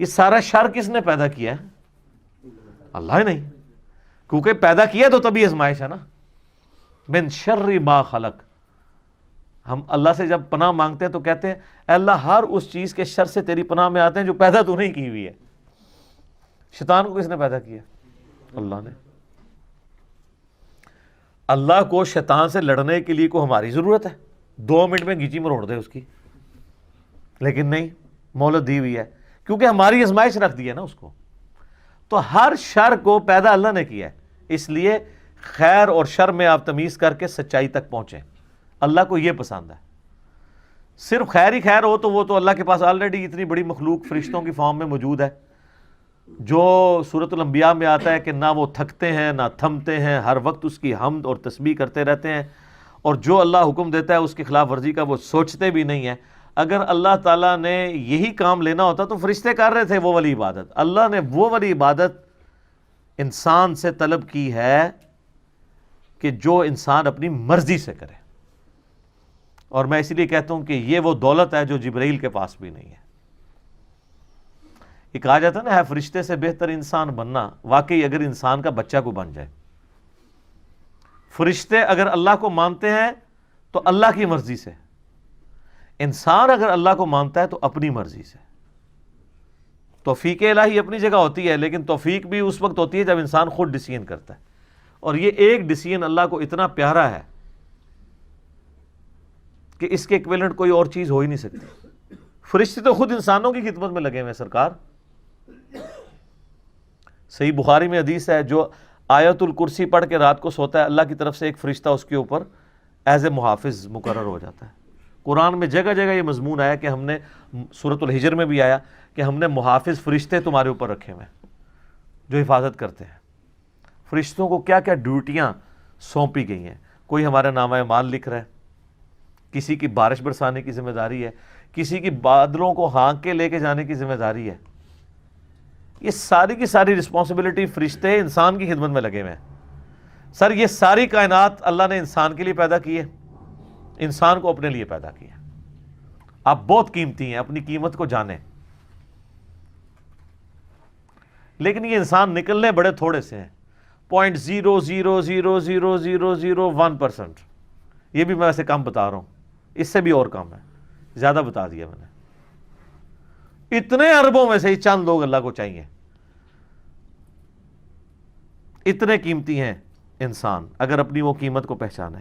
یہ سارا شر کس نے پیدا کیا ہے؟ اللہ ہی نہیں، کیونکہ پیدا کیا تو تبھی آزمائش ہے نا. من شر ما خلق. ہم اللہ سے جب پناہ مانگتے ہیں تو کہتے ہیں اے اللہ ہر اس چیز کے شر سے تیری پناہ میں آتے ہیں جو پیدا تو نہیں کی ہوئی ہے. شیطان کو کس نے پیدا کیا؟ اللہ نے. اللہ کو شیطان سے لڑنے کے لیے کو ہماری ضرورت ہے؟ 2 منٹ میں گیچی مروڑ دے اس کی، لیکن نہیں، مہلت دی ہوئی ہے کیونکہ ہماری آزمائش رکھ دی ہے نا اس کو. تو ہر شر کو پیدا اللہ نے کیا ہے، اس لیے خیر اور شر میں آپ تمیز کر کے سچائی تک پہنچیں. اللہ کو یہ پسند ہے. صرف خیر ہی خیر ہو تو وہ تو اللہ کے پاس آلریڈی اتنی بڑی مخلوق فرشتوں کی فارم میں موجود ہے، جو سورۃ الانبیاء میں آتا ہے کہ نہ وہ تھکتے ہیں نہ تھمتے ہیں، ہر وقت اس کی حمد اور تسبیح کرتے رہتے ہیں، اور جو اللہ حکم دیتا ہے اس کی خلاف ورزی کا وہ سوچتے بھی نہیں ہیں. اگر اللہ تعالیٰ نے یہی کام لینا ہوتا تو فرشتے کر رہے تھے وہ والی عبادت. اللہ نے وہ والی عبادت انسان سے طلب کی ہے کہ جو انسان اپنی مرضی سے کرے. اور میں اسی لیے کہتا ہوں کہ یہ وہ دولت ہے جو جبرائیل کے پاس بھی نہیں ہے. یہ کہا جاتا ہے نا ہے فرشتے سے بہتر انسان بننا. واقعی اگر انسان کا بچہ کو بن جائے. فرشتے اگر اللہ کو مانتے ہیں تو اللہ کی مرضی سے، انسان اگر اللہ کو مانتا ہے تو اپنی مرضی سے. توفیق الہی اپنی جگہ ہوتی ہے، لیکن توفیق بھی اس وقت ہوتی ہے جب انسان خود ڈیسیژن کرتا ہے. اور یہ ایک ڈیسیژن اللہ کو اتنا پیارا ہے کہ اس کے ایکویلنٹ کوئی اور چیز ہو ہی نہیں سکتی. فرشتے تو خود انسانوں کی خدمت میں لگے ہوئے ہیں سرکار. صحیح بخاری میں حدیث ہے جو آیت الکرسی پڑھ کے رات کو سوتا ہے اللہ کی طرف سے ایک فرشتہ اس کے اوپر ایز اے محافظ مقرر ہو جاتا ہے. قرآن میں جگہ جگہ یہ مضمون آیا کہ ہم نے، سورۃ الحجر میں بھی آیا کہ ہم نے محافظ فرشتے تمہارے اوپر رکھے ہوئے ہیں جو حفاظت کرتے ہیں. فرشتوں کو کیا کیا ڈیوٹیاں سونپی گئی ہیں. کوئی ہمارا نامہ اعمال لکھ رہا ہے، کسی کی بارش برسانے کی ذمہ داری ہے، کسی کی بادلوں کو ہانک کے لے کے جانے کی ذمہ داری ہے. یہ ساری کی ساری رسپانسبلٹی فرشتے انسان کی خدمت میں لگے ہوئے ہیں. سر یہ ساری کائنات اللہ نے انسان کے لیے پیدا کی ہے، انسان کو اپنے لیے پیدا کیا. آپ بہت قیمتی ہیں، اپنی قیمت کو جانیں. لیکن یہ انسان نکلنے بڑے تھوڑے سے ہیں، 0.0000001%. یہ بھی میں ویسے کم بتا رہا ہوں، اس سے بھی اور کم ہے، زیادہ بتا دیا میں نے. اتنے اربوں میں سے ہی چند لوگ اللہ کو چاہیے. اتنے قیمتی ہیں انسان اگر اپنی وہ قیمت کو پہچانے.